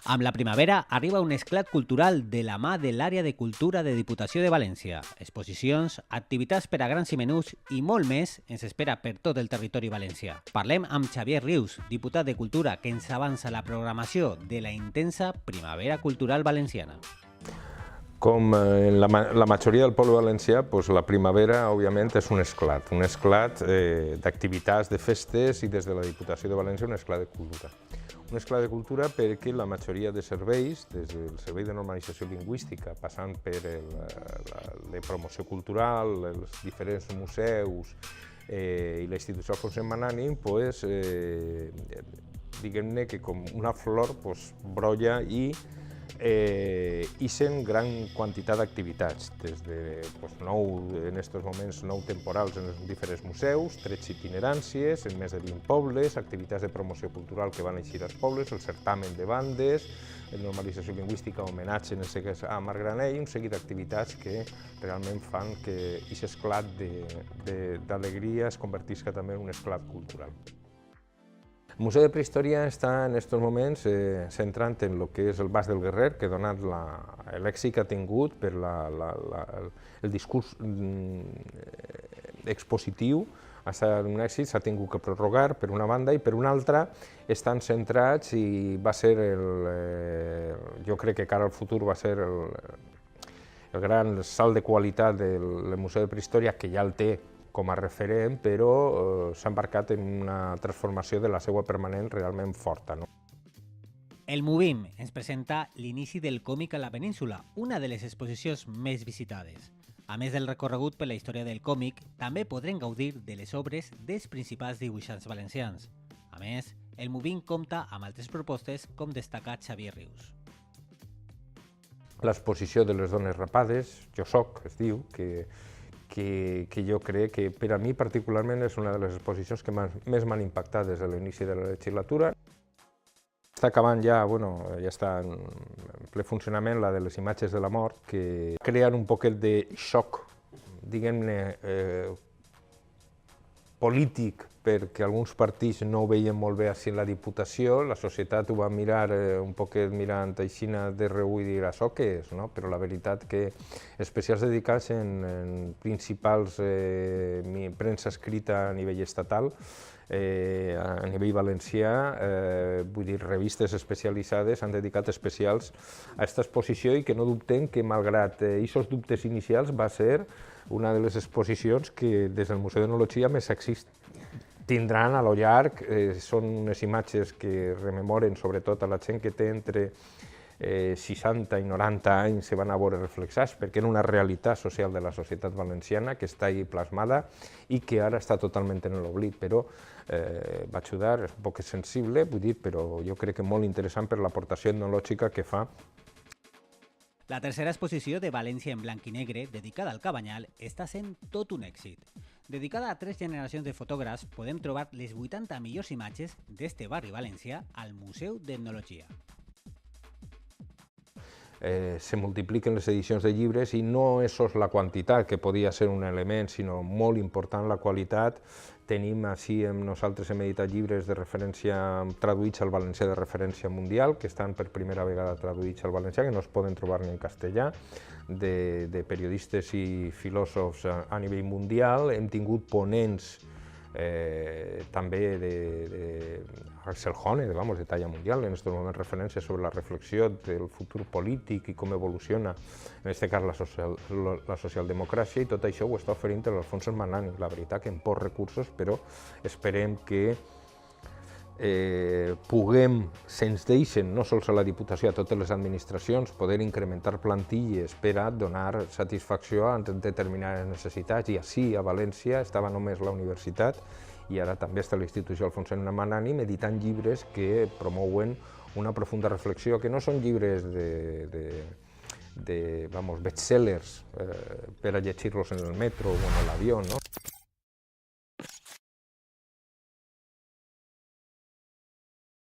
Amb la primavera arriba un esclat cultural de la mà de l'àrea de cultura de Diputació de València. Exposicions, activitats per a grans i menuts i molt més ens espera per tot el territori valencià. Parlem amb Xavier Rius, diputat de Cultura, que ens avança la programació de la intensa Primavera Cultural Valenciana. Com en la majoria del poble valencià, la primavera, òbviament, és un esclat d'activitats, de festes i des de la Diputació de València un esclat de cultura. Un esclat de cultura perquè la majoria de serveis, des del Servei de Normalització Lingüística, passant per la promoció cultural, els diferents museus i la institució Alfonsín Manani, diguem-ne que com una flor brolla i sent gran quantitat d'activitats, des de en aquests moments 9 temporals en els diferents museus, 13 itineràncies en més de 20 pobles, activitats de promoció cultural que van eixir als pobles, el certamen de bandes, la normalització lingüística, homenatge a Marc Granell, un seguit d'activitats que realment fan que aquest esclat d'alegria es convertisca també en un esclat cultural. El Museu de Prehistòria està en aquests moments centrant en el que és el Bas del Guerrer, que donat l'èxit que ha tingut per el discurs expositiu, ha estat un èxit, s'ha tingut que prorrogar per una banda i per una altra estan centrats i va ser, jo crec que cara al futur va ser el gran salt de qualitat del Museu de Prehistòria, que ja el té com a referent, però s'ha embarcat en una transformació de la seva permanent realment forta. El Movim ens presenta l'inici del còmic a la península, una de les exposicions més visitades. A més del recorregut per la història del còmic, també podrem gaudir de les obres dels principals dibuixants valencians. A més, el Movim compta amb altres propostes, com destaca Xavier Rius. L'exposició de les dones rapades, Jo soc, es diu, que jo crec que per a mi particularment és una de les exposicions que més m'han impactat des de l'inici de la legislatura. Està acabant ja, ja està en ple funcionament la de les imatges de la mort, que creen un poquet de xoc, diguem-ne, polític, perquè alguns partits no ho veien molt bé així en la Diputació, la societat ho va mirar un poquet mirant així de reüll i dir això què és, però la veritat que especials dedicats en principals premsa escrita a nivell estatal, a nivell valencià, vull dir, revistes especialitzades han dedicat especials a aquesta exposició i que no dubtem que, malgrat aquests dubtes inicials, va ser una de les exposicions que des del Museu d'Etnologia més èxit tindran a lo llarg. Són unes imatges que rememoren sobretot a la gent que té entre 60 i 90 anys, se van a veure reflexats, perquè era una realitat social de la societat valenciana que està ahí plasmada i que ara està totalment en l'oblit, però va ajudar, és un poc sensible, vull dir, però jo crec que molt interessant per l'aportació etnològica que fa. La tercera exposició de València en blanc i negre, dedicada al Cabanyal, està sent tot un èxit. Dedicada a 3 generacions de fotògrafs, podem trobar les 80 millors imatges d'este barri valencià al Museu d'Etnologia. Se multipliquen les edicions de llibres i no és sols la quantitat, que podia ser un element, sinó molt important la qualitat. Tenim així, nosaltres hem editat llibres de referència traduïts al valencià de referència mundial, que estan per primera vegada traduïts al valencià, que no es poden trobar ni en castellà, de periodistes i filòsofs a nivell mundial. Hem tingut ponents també d'Axel Hone, de talla mundial, en aquest moment referència sobre la reflexió del futur polític i com evoluciona, en aquest cas, la socialdemocràcia, i tot això ho està oferint l'Alfonsín Manani. La veritat que amb pocs recursos, però esperem que puguem, se'ns deixen, no sols a la Diputació, a totes les administracions, poder incrementar plantilles per a donar satisfacció a determinades necessitats. I així, a València, estava només la universitat i ara també està la institució Alfonsín Manani editant llibres que promouen una profunda reflexió, que no són llibres de bestsellers per a llegir-los en el metro o en l'avió, no?